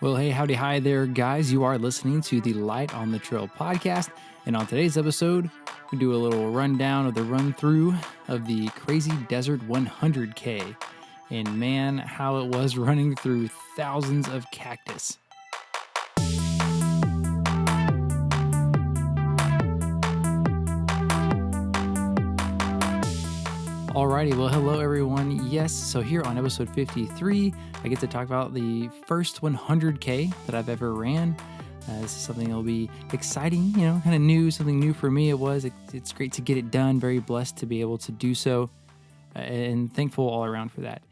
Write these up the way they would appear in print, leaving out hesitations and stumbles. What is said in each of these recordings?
Well, hey, howdy, hi there, guys. You are listening to the Light on the Trail podcast. And on today's episode, we do a little rundown of the run through of the Crazy Desert 100K. And man, how it was running through thousands of cactus. Alrighty, well, hello everyone. Yes, so here on episode 53, I get to talk about the first 100K that I've ever ran. This is something that'll be exciting, kind of new, something new for me. It's great to get it done. Very blessed to be able to do so, and thankful all around for that.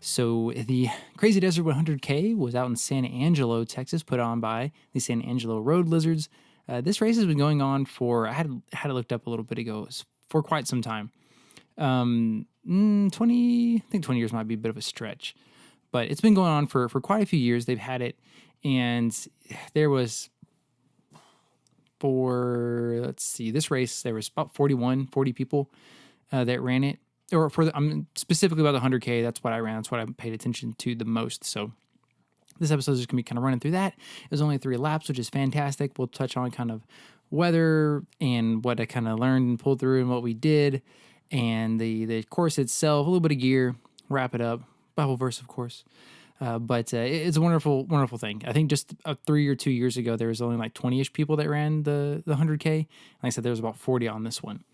So the Crazy Desert 100K was out in San Angelo, Texas, put on by the San Angelo Road Lizards. This race has been going on for, I had it looked up a little bit ago, for quite some time. 20 years might be a bit of a stretch, but it's been going on for quite a few years. They've had it, and there was, this race, there was about 40 people that ran it, or I'm specifically about the 100K. That's what I ran. That's what I paid attention to the most. So this episode is just gonna be kind of running through that. It was only 3 laps, which is fantastic. We'll touch on kind of weather and what I kind of learned and pulled through and what we did. And the course itself, a little bit of gear, wrap it up, Bible verse, of course. But it's a wonderful, wonderful thing. I think just 3 or 2 years ago, there was only like 20-ish people that ran the 100K. Like I said, there was about 40 on this one.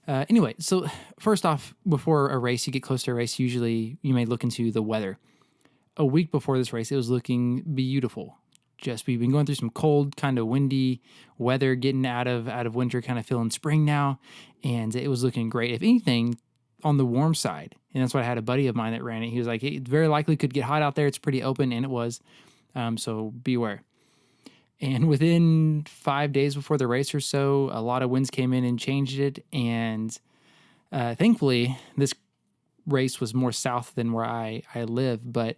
Anyway, so first off, before a race, you get close to a race, usually you may look into the weather. A week before this race, it was looking beautiful. We've been going through some cold, kind of windy weather, getting out of winter, kind of feeling spring now, and it was looking great. If anything, on the warm side, and that's why I had a buddy of mine that ran it. He was like, it very likely could get hot out there. It's pretty open, and it was, so beware. And within 5 days before the race or so, a lot of winds came in and changed it, and thankfully, this race was more south than where I live, but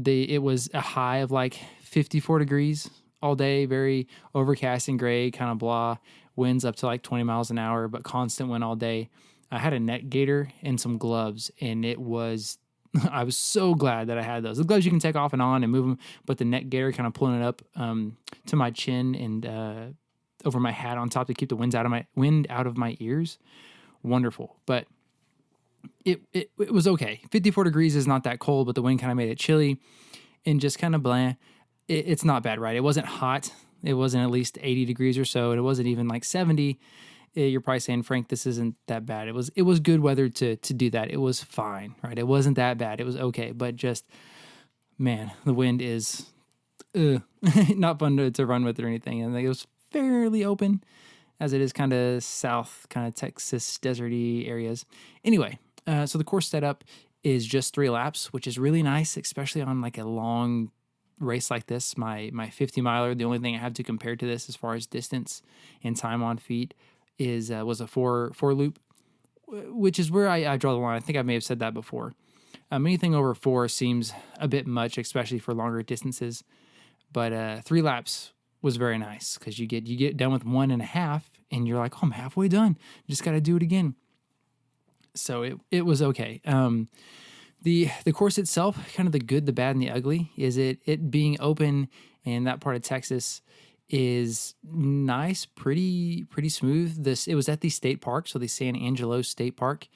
it was a high of like 54 degrees all day, very overcast and gray, kind of blah, winds up to like 20 miles an hour, but constant wind all day. I had a neck gaiter and some gloves, and I was so glad that I had those. The gloves you can take off and on and move them, but the neck gaiter kind of pulling it up to my chin and over my hat on top to keep the wind out of my ears. Wonderful. But it was okay. 54 degrees is not that cold, but the wind kind of made it chilly and just kind of bland. It's not bad, right? It wasn't hot. It wasn't at least 80 degrees or so. And it wasn't even like 70. You're probably saying, Frank, this isn't that bad. It was good weather to do that. It was fine, right? It wasn't that bad. It was okay. But just, man, the wind is not fun to run with or anything. And it was fairly open, as it is kind of south, kind of Texas, deserty areas. Anyway, so the course setup is just 3 laps, which is really nice, especially on like a long race like this. My 50 miler, the only thing I have to compare to this as far as distance and time on feet was a four loop, which is where I draw the line. I think I may have said that before. Anything over 4 seems a bit much, especially for longer distances. But 3 laps was very nice because you get done with 1.5 and you're like, oh, I'm halfway done. Just got to do it again. So it was okay. The course itself, kind of the good, the bad, and the ugly, is it being open in that part of Texas is nice, pretty smooth. It was at the state park, so the San Angelo State Park,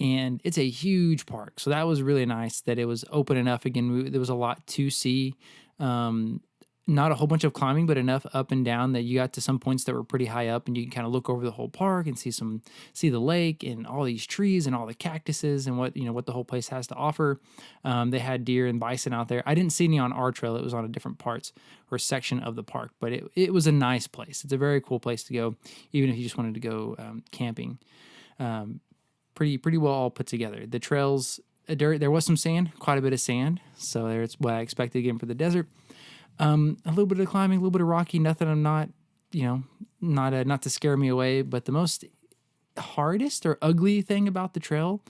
and it's a huge park. So that was really nice that it was open enough. Again, there was a lot to see. Not a whole bunch of climbing, but enough up and down that you got to some points that were pretty high up, and you can kind of look over the whole park and see the lake and all these trees and all the cactuses and what the whole place has to offer. They had deer and bison out there. I didn't see any on our trail. It was on a different parts or section of the park, but it was a nice place. It's a very cool place to go, even if you just wanted to go camping. Pretty well all put together. The trails, there was some sand, quite a bit of sand. So it's what I expected again for the desert. A little bit of climbing, a little bit of rocky, nothing I'm not to scare me away. But the most hardest or ugly thing about the trail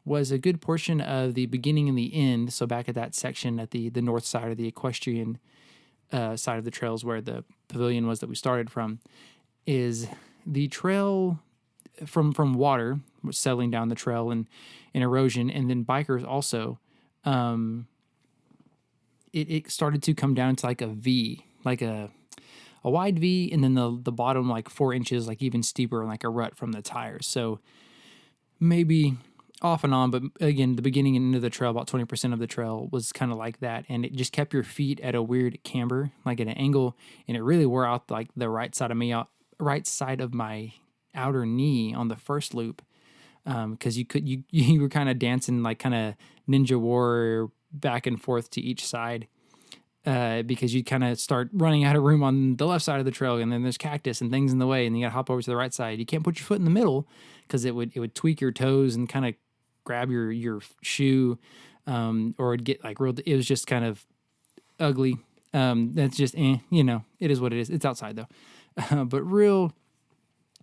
was a good portion of the beginning and the end. So back at that section at the north side of the equestrian side of the trails where the pavilion was that we started from, is the trail from water settling down the trail and erosion, and then bikers also. it started to come down to like a V, like a wide V, and then the bottom like 4 inches, like even steeper, like a rut from the tires. So maybe off and on, but again, the beginning and end of the trail, about 20% of the trail was kind of like that, and it just kept your feet at a weird camber, like at an angle, and it really wore out like the right side of my outer knee on the first loop, because you were kind of dancing like kind of ninja warrior back and forth to each side. Because you kind of start running out of room on the left side of the trail, and then there's cactus and things in the way, and you got to hop over to the right side. You can't put your foot in the middle because it would tweak your toes and kind of grab your shoe, or it'd get like real. It was just kind of ugly. That's just it is what it is. It's outside though, but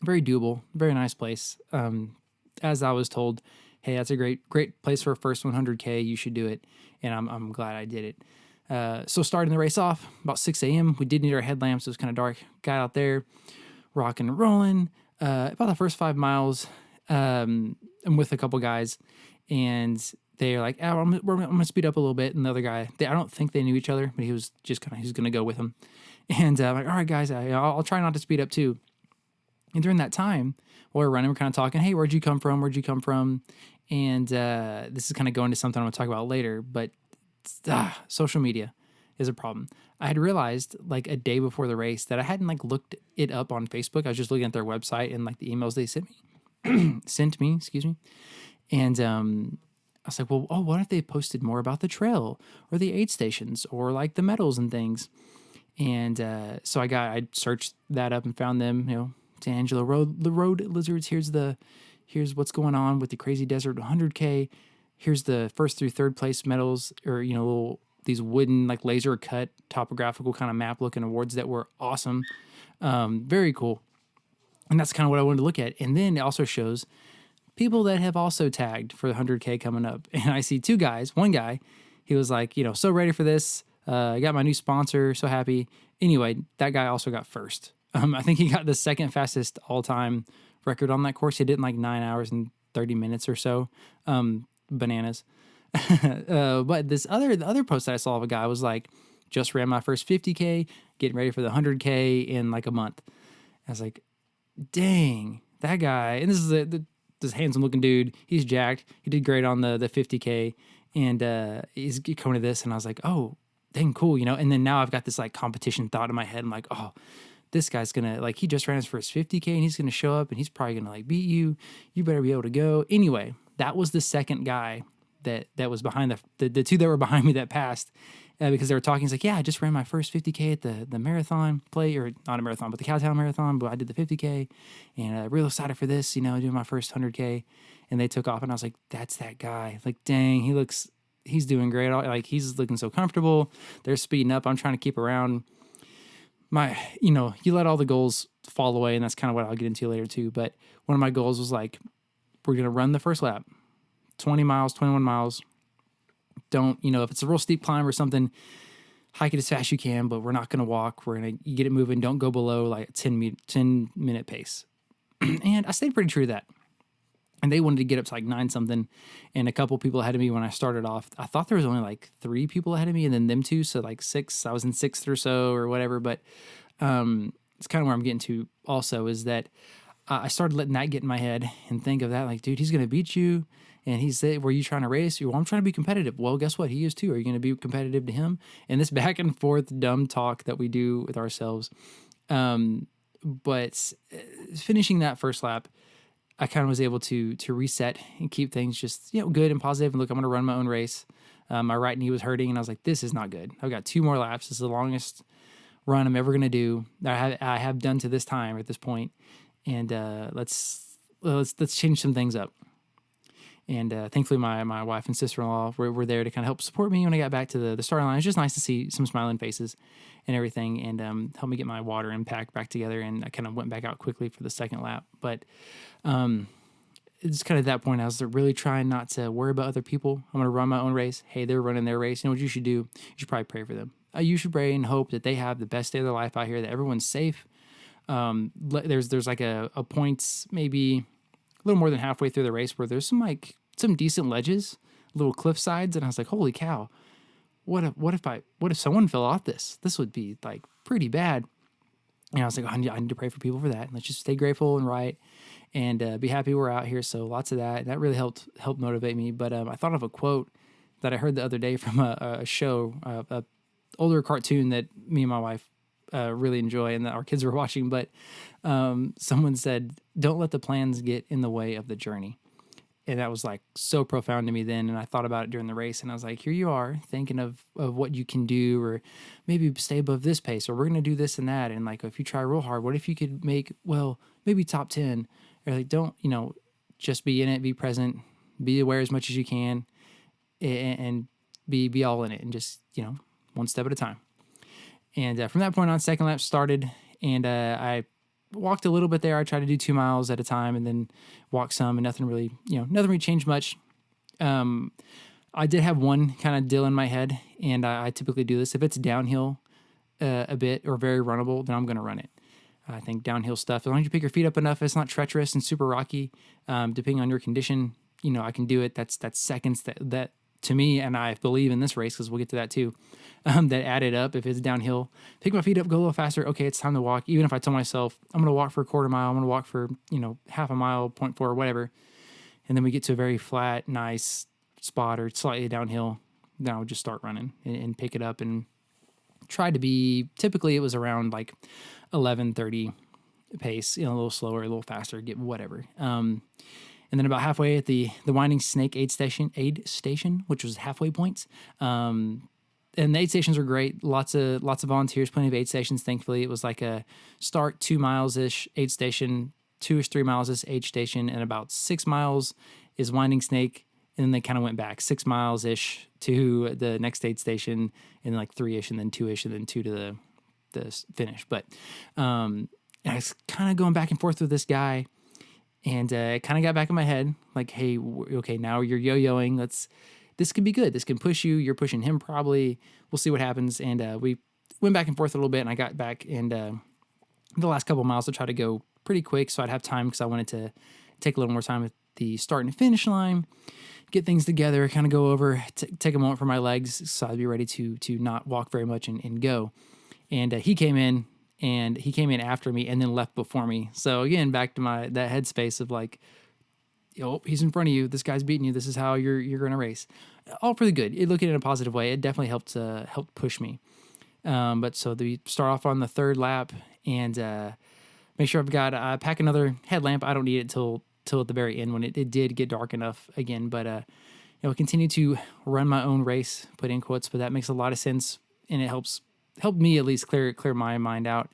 very doable, very nice place. As I was told, hey, that's a great place for a first 100K. You should do it, and I'm glad I did it. So starting the race off about 6 a.m. We did need our headlamps. It was kind of dark. Got out there, rocking and rolling. About the first 5 miles, I'm with a couple guys, and they're like, "Oh, I'm gonna speed up a little bit." And the other guy, I don't think they knew each other, but he was gonna go with them. And I'm like, "All right, guys, I'll try not to speed up too." And during that time, while we're running, we're kind of talking, "Hey, where'd you come from? Where'd you come from?" And this is kind of going to something I'm gonna talk about later, but social media is a problem. I had realized like a day before the race that I hadn't like looked it up on Facebook. I was just looking at their website and like the emails they sent me, excuse me. And I was like, well, what if they posted more about the trail or the aid stations or like the medals and things? And so I searched that up and found them, San Angelo Road, the Road Lizards. Here's what's going on with the Crazy Desert 100K. Here's the first through third place medals, or these wooden like laser cut topographical kind of map looking awards that were awesome, very cool. And that's kind of what I wanted to look at. And then it also shows people that have also tagged for the 100K coming up. And I see two guys. One guy, he was like, so ready for this. I got my new sponsor, so happy. Anyway, that guy also got first. I think he got the second fastest all time record on that course. He did in like 9 hours and 30 minutes or so. Bananas. But the other post that I saw of a guy was like, just ran my first 50K, getting ready for the 100K in like a month. I was like, dang, that guy. And this is this handsome looking dude. He's jacked. He did great on the 50K, and he's coming to this. And I was like, oh, dang, cool, And then now I've got this like competition thought in my head. I'm like, oh, this guy's gonna like, he just ran his first 50K, and he's gonna show up, and he's probably gonna like beat you. You better be able to go. Anyway, that was the second guy that was behind the two that were behind me that passed, because they were talking. He's like, yeah, I just ran my first 50K at the marathon play, or not a marathon, but the Cowtown Marathon, but I did the 50K, and real excited for this, doing my first 100K. And they took off, and I was like, that's that guy. Like, dang, he's doing great. Like, he's looking so comfortable. They're speeding up. I'm trying to keep around. You let all the goals fall away, and that's kind of what I'll get into later too. But one of my goals was like, we're going to run the first lap, 20 miles, 21 miles. Don't, if it's a real steep climb or something, hike it as fast as you can, but we're not going to walk. We're going to get it moving. Don't go below like a 10-minute pace. And I stayed pretty true to that. And they wanted to get up to like 9 something. And a couple people ahead of me when I started off. I thought there was only like 3 people ahead of me, and then them 2. So like 6, I was in 6th or so or whatever. But it's kind of where I'm getting to also, is that I started letting that get in my head and think of that like, dude, he's going to beat you. And he said, were you trying to race? Well, I'm trying to be competitive. Well, guess what? He is too. Are you going to be competitive to him? And this back and forth dumb talk that we do with ourselves. But finishing that first lap, I kind of was able to reset and keep things just, good and positive. And look, I'm going to run my own race. My right knee was hurting, and I was like, this is not good. I've got 2 more laps. This is the longest run I'm ever going to do. I have done to this time at this point. And let's change some things up. And thankfully, my wife and sister-in-law were there to kind of help support me when I got back to the starting line. It's just nice to see some smiling faces and everything, and help me get my water and pack back together. And I kind of went back out quickly for the second lap. But it's kind of that point I was really trying not to worry about other people. I'm going to run my own race. Hey, they're running their race. You know what you should do? You should probably pray for them. You should pray and hope that they have the best day of their life out here, that everyone's safe. There's like a point, maybe a little more than halfway through the race, where there's some decent ledges, little cliff sides, and I was like, holy cow, what if someone fell off this? This would be like pretty bad. And I was like, oh, I need to pray for people for that. And let's just stay grateful and right and be happy we're out here. So lots of that. And that really helped motivate me. But I thought of a quote that I heard the other day from a show, a older cartoon that me and my wife really enjoy and that our kids were watching. But someone said, don't let the plans get in the way of the journey. And that was like so profound to me then. And I thought about it during the race and I was like, here you are thinking of what you can do, or maybe stay above this pace, or we're going to do this and that. And like, if you try real hard, what if you could make, well, maybe top 10, or like, don't, just be in it, be present, be aware as much as you can and be all in it and just, one step at a time. And from that point on, second lap started and I walked a little bit there. I tried to do 2 miles at a time and then walk some, and nothing really changed much. I did have one kind of deal in my head, and I typically do this. If it's downhill a bit or very runnable, then I'm going to run it. I think downhill stuff, as long as you pick your feet up enough, it's not treacherous and super rocky, depending on your condition, I can do it. That's seconds that to me, and I believe in this race, because we'll get to that too, that added up. If it's downhill, pick my feet up, go a little faster. Okay, it's time to walk. Even if I tell myself, I'm going to walk for a quarter mile, I'm going to walk for, half a mile, 0.4, or whatever. And then we get to a very flat, nice spot or slightly downhill. Then I would just start running and pick it up and try to be, typically it was around like 11:30 pace, a little slower, a little faster, get whatever. And then about halfway at the Winding Snake aid station, which was halfway points. And the aid stations were great. Lots of volunteers, plenty of aid stations. Thankfully, it was like a start 2 miles-ish aid station, 2 or 3 miles-ish aid station, and about 6 miles is Winding Snake. And then they kind of went back 6 miles-ish to the next aid station, and like 3-ish, and then 2-ish, and then 2 to the finish. But I was kind of going back and forth with this guy. And it kind of got back in my head, like, hey, okay, now you're yo-yoing. This could be good. This can push you. You're pushing him probably. We'll see what happens. And we went back and forth a little bit, and I got back. And the last couple of miles, I tried to go pretty quick so I'd have time, because I wanted to take a little more time at the start and finish line, get things together, kind of go over, take a moment for my legs so I'd be ready to not walk very much and go. And he came in. And he came in after me and then left before me. So again, back to that headspace of like, he's in front of you. This guy's beating you. This is how you're going to race. All for the good. Look at it in a positive way. It definitely helped push me. But so we start off on the third lap and make sure I've got pack another headlamp. I don't need it till at the very end when it did get dark enough again. But continue to run my own race. Put in quotes, but that makes a lot of sense, and it helped me at least clear my mind out.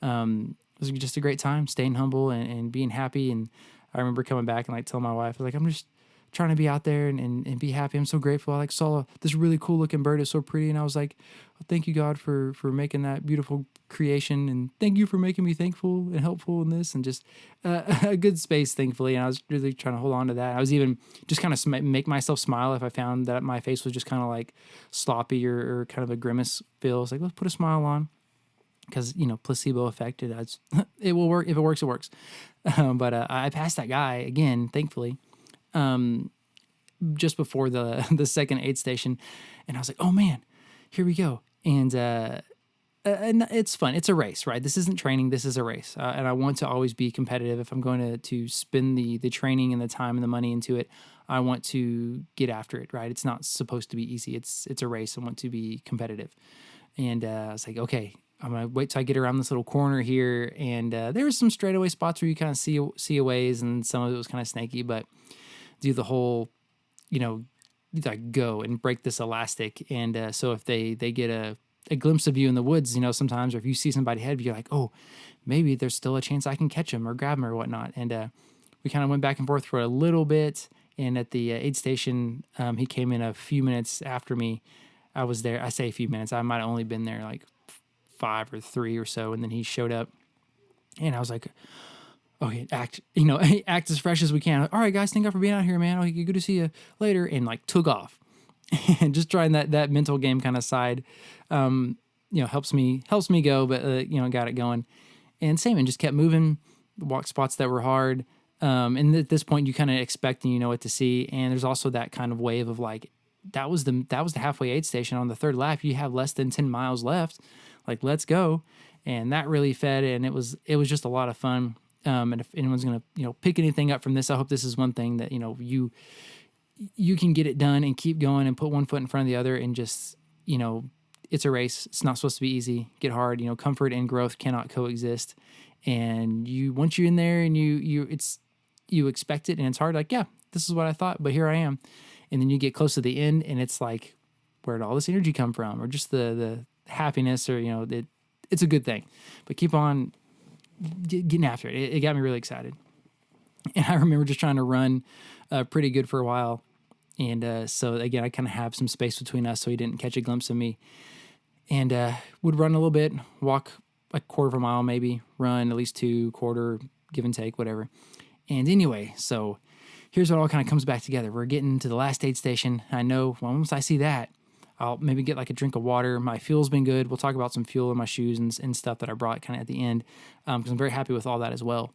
It was just a great time, staying humble and being happy. And I remember coming back and like telling my wife, like, I'm just trying to be out there and be happy. I'm so grateful. I like saw this really cool looking bird. It's so pretty. And I was like, well, thank you, God, for making that beautiful creation. And thank you for making me thankful and helpful in this, and just a good space, thankfully. And I was really trying to hold on to that. I was even just kind of make myself smile if I found that my face was just kind of like sloppy or kind of a grimace feel. I was like, let's put a smile on, because, placebo effect. It will work. If it works, it works. But I passed that guy again, thankfully, just before the second aid station. And I was like, oh man, here we go. And it's fun. It's a race, right? This isn't training. This is a race. And I want to always be competitive. If I'm going to spend the training and the time and the money into it, I want to get after it, right? It's not supposed to be easy. It's a race. I want to be competitive. And I was like, okay, I'm going to wait till I get around this little corner here. And there were some straightaway spots where you kind of see a ways, and some of it was kind of snaky, but do the whole, like go and break this elastic. And so if they get a glimpse of you in the woods, sometimes, or if you see somebody ahead of you, you're like, oh, maybe there's still a chance I can catch him or grab him or whatnot. And we kind of went back and forth for a little bit. And at the aid station, he came in a few minutes after me. I was there. I say a few minutes. I might have only been there like 5 or 3 or so. And then he showed up, and I was like, okay, act as fresh as we can. All right, guys, thank God for being out here, man. Okay, good to see you later. And like took off. And just trying that mental game kind of side, helps me go, but got it going. And same, and just kept moving, walked spots that were hard. And at this point, you kind of expect and you know what to see. And there's also that kind of wave of like, that was the halfway aid station. On the third lap, you have less than 10 miles left. Like, let's go. And that really fed, and it was just a lot of fun. And if anyone's going to, pick anything up from this, I hope this is one thing that, you can get it done and keep going and put one foot in front of the other and just, it's a race. It's not supposed to be easy. Get hard. Comfort and growth cannot coexist. And once you're in there and you expect it and it's hard, like, yeah, this is what I thought, but here I am. And then you get close to the end and it's like, where'd all this energy come from? Or just the happiness, or, it's a good thing. But keep on getting after it. It got me really excited. And I remember just trying to run pretty good for a while. And so, again, I kind of have some space between us so he didn't catch a glimpse of me. And would run a little bit, walk a quarter of a mile maybe, run at least 2, quarter, give and take, whatever. And anyway, so here's what all kind of comes back together. We're getting to the last aid station. I know once I see that, I'll maybe get like a drink of water. My fuel's been good. We'll talk about some fuel in my shoes and stuff that I brought kind of at the end, because I'm very happy with all that as well.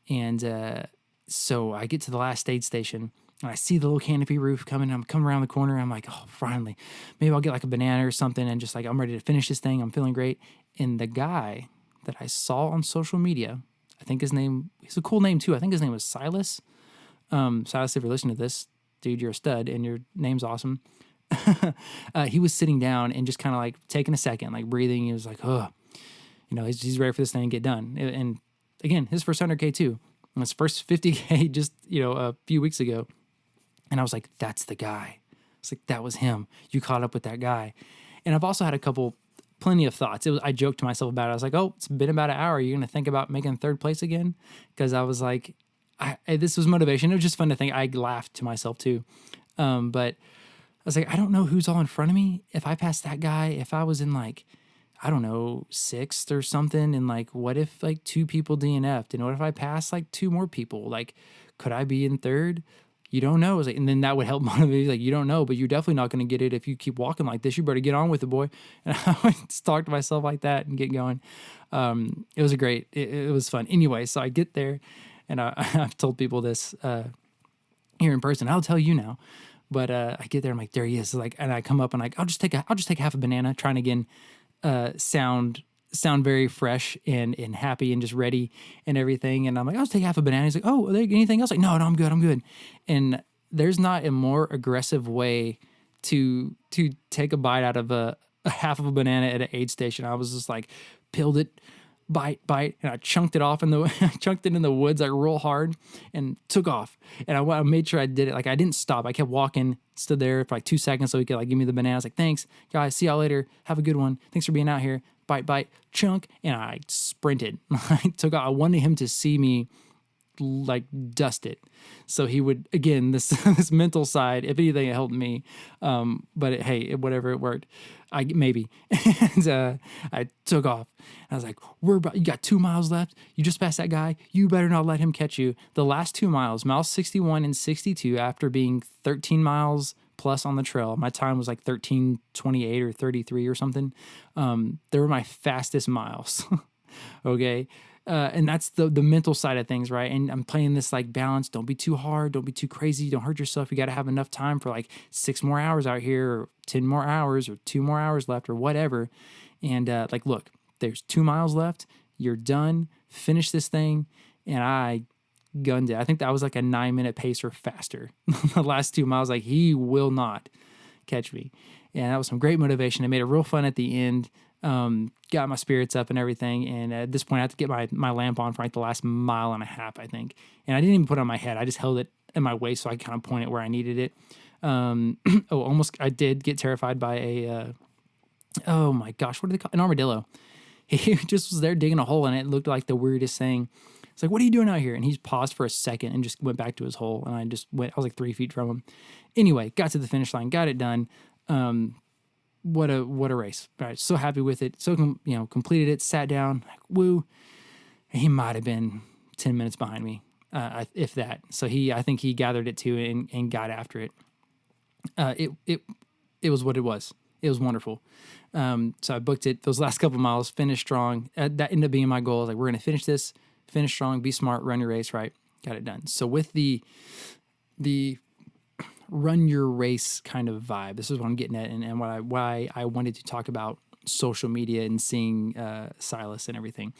And so I get to the last aid station, and I see the little canopy roof coming. I'm coming around the corner. I'm like, oh, finally. Maybe I'll get like a banana or something, and just like, I'm ready to finish this thing. I'm feeling great. And the guy that I saw on social media, I think he's a cool name too. I think his name was Silas. Silas, if you're listening to this, dude, you're a stud, and your name's awesome. He was sitting down and just kind of like taking a second, like breathing. He was like, oh, he's ready for this thing to get done. And again, his first 100K too. And his first 50K just, a few weeks ago. And I was like, that's the guy. It's like, that was him. You caught up with that guy. And I've also had plenty of thoughts. I joked to myself about it. I was like, oh, it's been about an hour. Are you going to think about making third place again? Because I was like, this was motivation. It was just fun to think. I laughed to myself too. But I was like, I don't know who's all in front of me. If I passed that guy, if I was in like, I don't know, 6th or something, and like, what if like 2 people DNF'd? And what if I passed like 2 more people? Like, could I be in 3rd? You don't know. Like, and then that would help motivate. Like, you don't know, but you're definitely not going to get it if you keep walking like this. You better get on with it, boy. And I would talk to myself like that and get going. It was it was fun. Anyway, so I get there, and I've told people this here in person. I'll tell you now. But I get there, I'm like, there he is. Like, and I come up and like, I'll just take half a banana, trying to again sound very fresh and happy and just ready and everything. And I'm like, I'll just take half a banana. He's like, oh, are there anything else? Like, no, I'm good. And there's not a more aggressive way to take a bite out of a half of a banana at an aid station. I was just like, peeled it, bite, and I chunked it off in the woods like real hard and took off. And I made sure I did it. Like, I didn't stop. I kept walking, stood there for like 2 seconds so he could like give me the banana. I was like, thanks, guys. See y'all later. Have a good one. Thanks for being out here. Bite, chunk. And I sprinted. I took off. I wanted him to see me like dust it. So he would, again, this mental side, if anything, it helped me. But whatever, it worked. Maybe. And I took off. I was like, you got 2 miles left. You just passed that guy. You better not let him catch you. The last 2 miles, miles 61 and 62, after being 13 miles plus on the trail, my time was like 13:28 or 33 or something. They were my fastest miles. Okay. And that's the mental side of things, right? And I'm playing this like balance. Don't be too hard. Don't be too crazy. Don't hurt yourself. You got to have enough time for like 6 more hours out here, or 10 more hours, or 2 more hours left, or whatever. And like, look, there's 2 miles left. You're done. Finish this thing. And I gunned it. I think that was like a 9-minute pace or faster. The last 2 miles, like, he will not catch me. And that was some great motivation. It made it real fun at the end. Got my spirits up and everything. And at this point, I had to get my lamp on for like the last 1.5 miles, I think. And I didn't even put it on my head. I just held it in my waist so I could kind of point it where I needed it. I did get terrified by oh my gosh, what do they call it? An armadillo. He just was there digging a hole, and it looked like the weirdest thing. It's like, what are you doing out here? And he paused for a second and just went back to his hole. And I was like 3 feet from him. Anyway, got to the finish line, got it done. What a race. All right, so happy with it. So, completed it, sat down, like, woo. He might have been 10 minutes behind me, if that. So I think he gathered it too and got after it. It was what it was. It was wonderful. So I booked it those last couple miles, finished strong. That ended up being my goal. I was like, we're going to finish this, finish strong, be smart, run your race right. Got it done. So with the run your race kind of vibe. This is what I'm getting at, and why I wanted to talk about social media and seeing Silas and everything.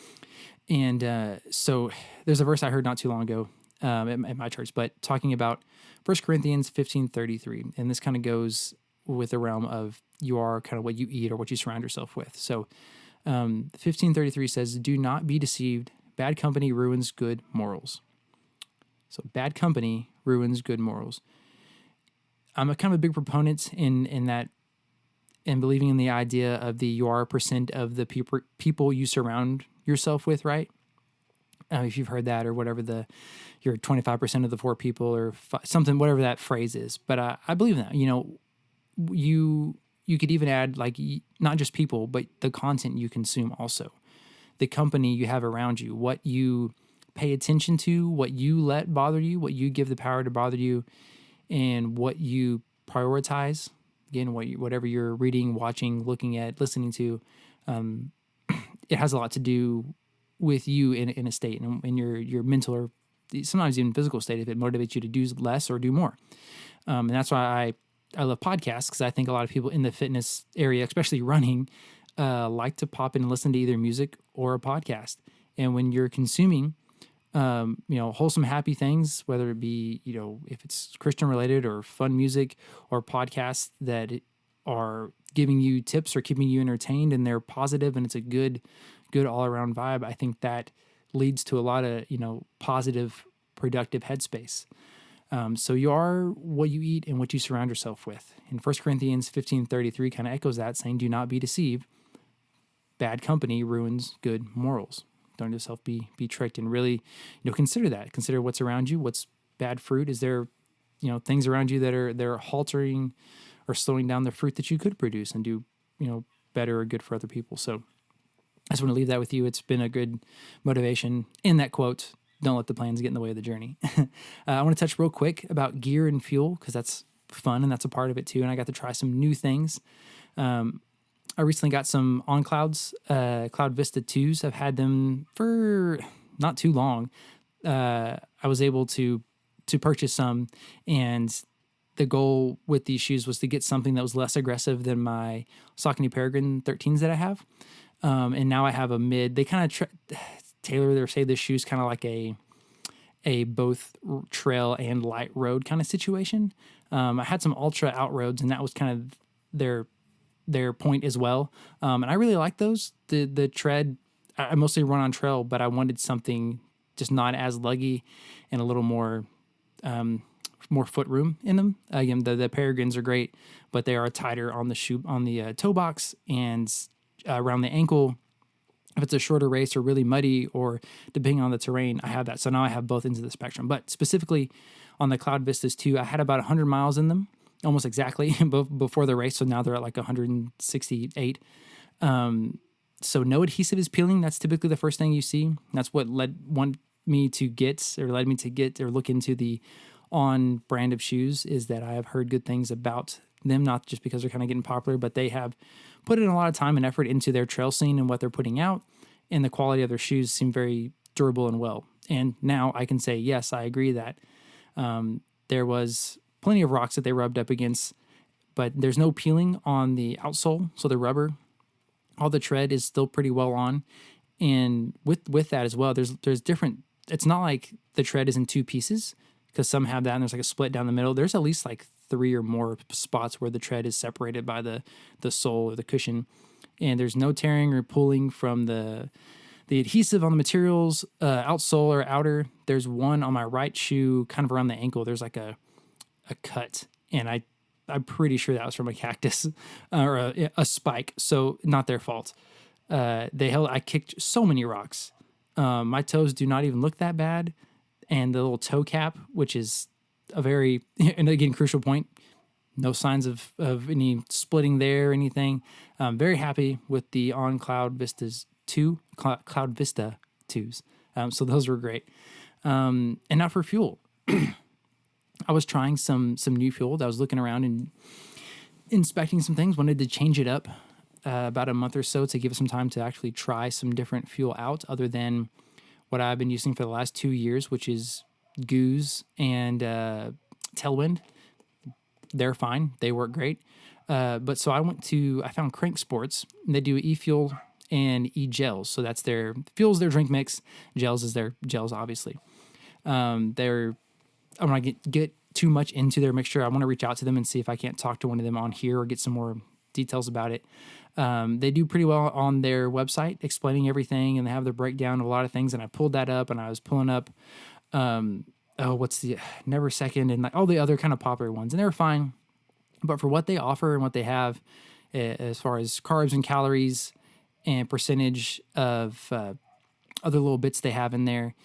And so there's a verse I heard not too long ago at my church, but talking about 1 Corinthians 15:33, and this kind of goes with the realm of you are kind of what you eat or what you surround yourself with. So 15:33 says, "Do not be deceived. Bad company ruins good morals." So bad company ruins good morals. I'm a kind of a big proponent in that, and believing in the idea of the you are a percent of the people you surround yourself with, right? If you've heard that or whatever, you're 25% of the four people or something, whatever that phrase is. But I believe in that. You could even add like not just people, but the content you consume also, the company you have around you, what you pay attention to, what you let bother you, what you give the power to bother you, and what you prioritize. Again, whatever you're reading, watching, looking at, listening to, it has a lot to do with you in a state and in your mental or sometimes even physical state, if it motivates you to do less or do more. And that's why I love podcasts, because I think a lot of people in the fitness area, especially running, like to pop in and listen to either music or a podcast. And when you're consuming, wholesome, happy things, whether it be, if it's Christian related or fun music or podcasts that are giving you tips or keeping you entertained and they're positive and it's a good all around vibe, I think that leads to a lot of, positive, productive headspace. So you are what you eat and what you surround yourself with. And 1 Corinthians 15:33 kind of echoes that, saying, "Do not be deceived. Bad company ruins good morals." Don't let yourself be tricked, and really, consider that. Consider what's around you. What's bad fruit? Is there, things around you that are haltering or slowing down the fruit that you could produce and do, better or good for other people? So I just want to leave that with you. It's been a good motivation in that quote. Don't let the plans get in the way of the journey. I want to touch real quick about gear and fuel, because that's fun and that's a part of it too. And I got to try some new things. I recently got some On Clouds, Cloud Vista 2s. I've had them for not too long. I was able to purchase some, and the goal with these shoes was to get something that was less aggressive than my Saucony Peregrine 13s that I have. And now I have a mid. They kind of tailor their say this shoe's kind of like a both trail and light road kind of situation. I had some ultra out roads, and that was kind of their point as well. And I really like those. The tread, I mostly run on trail, but I wanted something just not as luggy and a little more foot room in them. Again, the Peregrines are great, but they are tighter on the shoe, on the toe box and around the ankle. If it's a shorter race or really muddy or depending on the terrain, I have that. So now I have both ends of the spectrum. But specifically on the Cloud Vistas 2, I had about 100 miles in them, almost exactly before the race. So now they're at like 168. So no adhesive is peeling. That's typically the first thing you see. That's what led me to get or look into the On brand of shoes, is that I have heard good things about them, not just because they're kind of getting popular, but they have put in a lot of time and effort into their trail scene and what they're putting out, and the quality of their shoes seem very durable and well. And now I can say, yes, I agree that there was plenty of rocks that they rubbed up against, but there's no peeling on the outsole, so the rubber, all the tread is still pretty well on. And with that as well, there's different, it's not like the tread is in two pieces, because some have that and there's like a split down the middle. There's at least like 3 or more spots where the tread is separated by the sole or the cushion, and there's no tearing or pulling from the adhesive on the materials, outsole or outer. There's one on my right shoe, kind of around the ankle. There's like a cut, and I'm pretty sure that was from a cactus or a spike. So not their fault. I kicked so many rocks. My toes do not even look that bad. And the little toe cap, which is a very, and again, crucial point, no signs of any splitting there or anything. I'm very happy with the On Cloud Vistas 2, Cloud Vista 2s. So those were great. And now for fuel. I was trying some new fuel. I was looking around and inspecting some things, wanted to change it up about a month or so to give it some time to actually try some different fuel out other than what I've been using for the last 2 years, which is Goose and Tailwind. they're fine. They work great. But so I found Crank Sports. And they do e-fuel and e-gels. So that's their fuels, their drink mix. Gels is their gels, obviously. They're I don't want to get too much into their mixture. I want to reach out to them and see if I can't talk to one of them on here or get some more details about it. They do pretty well on their website explaining everything, and they have the breakdown of a lot of things. And I pulled that up, and I was pulling up, what's the Never Second and like all the other kind of popular ones, and they're fine. But for what they offer and what they have, as far as carbs and calories and percentage of other little bits they have in there,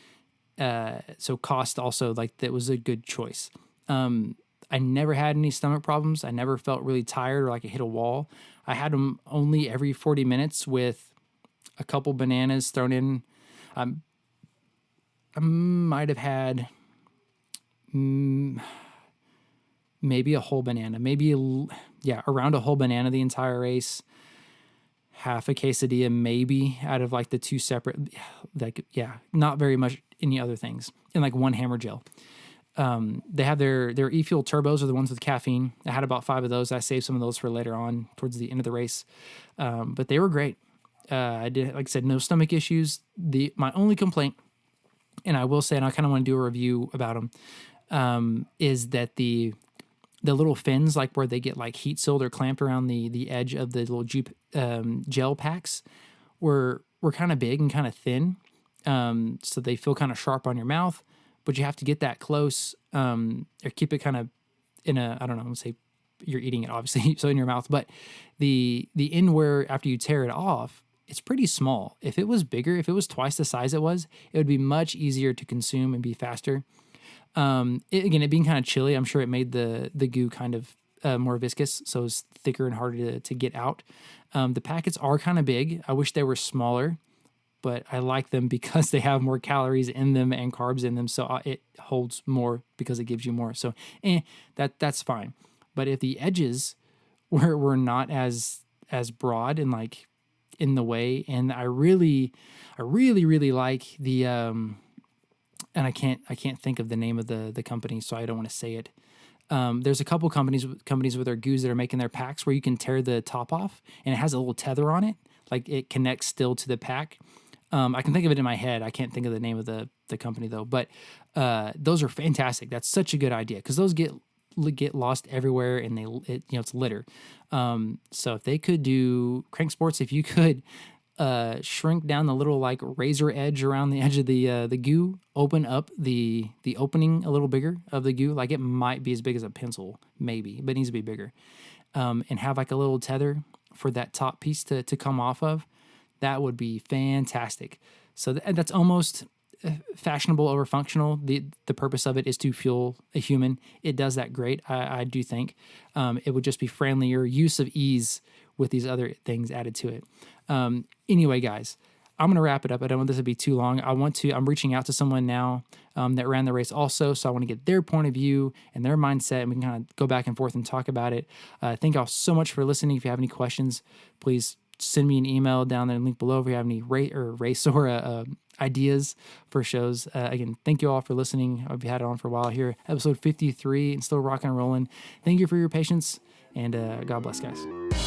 so cost also, like, that was a good choice. I never had any stomach problems. I never felt really tired or like I hit a wall. I had them only every 40 minutes with a couple bananas thrown in. I might have had maybe a whole banana, around a whole banana the entire race. Half a quesadilla, maybe, out of like the two separate, not very much any other things, and like one hammer gel. They have their e-fuel turbos are the ones with caffeine. I had about 5 of those. I saved some of those for later on towards the end of the race. But they were great. I did, like I said, no stomach issues. My only complaint, and I will say, and I kind of want to do a review about them, is that the little fins, like where they get like heat sealed or clamped around the edge of the little gel packs, were kind of big and kind of thin. So they feel kind of sharp on your mouth, but you have to get that close, or keep it kind of in a, I don't know, let's say you're eating it obviously, so in your mouth, but the end where after you tear it off, it's pretty small. If it was bigger, if it was twice the size it would be much easier to consume and be faster. It being kind of chilly, I'm sure it made the goo kind of more viscous, so it's thicker and harder to get out. The packets are kind of big. I wish they were smaller, but I like them because they have more calories in them and carbs in them, so it holds more because it gives you more. So that's fine. But if the edges were not as broad and like in the way, and I really like the and I can't think of the name of the company, so I don't want to say it. There's a couple companies with their goos that are making their packs where you can tear the top off and it has a little tether on it, like it connects still to the pack. I can think of it in my head. I can't think of the name of the company though, but those are fantastic. That's such a good idea because those get lost everywhere, and it's litter. So if they could do Crank Sports, if you could shrink down the little like razor edge around the edge of the goo, open up the opening a little bigger of the goo, like it might be as big as a pencil, maybe, but it needs to be bigger, and have like a little tether for that top piece to come off of. That would be fantastic. So that's almost fashionable over functional. The purpose of it is to fuel a human. It does that great. I do think it would just be friendlier use of ease with these other things added to it. Anyway, guys, I'm going to wrap it up. I don't want this to be too long. I'm reaching out to someone now that ran the race also, so I want to get their point of view and their mindset, and we can kind of go back and forth and talk about it. Thank y'all so much for listening. If you have any questions, please send me an email down there, link below, if you have any race or ideas for shows. Again, thank you all for listening. I've had it on for a while here. Episode 53 and still rocking and rolling. Thank you for your patience, and God bless, guys.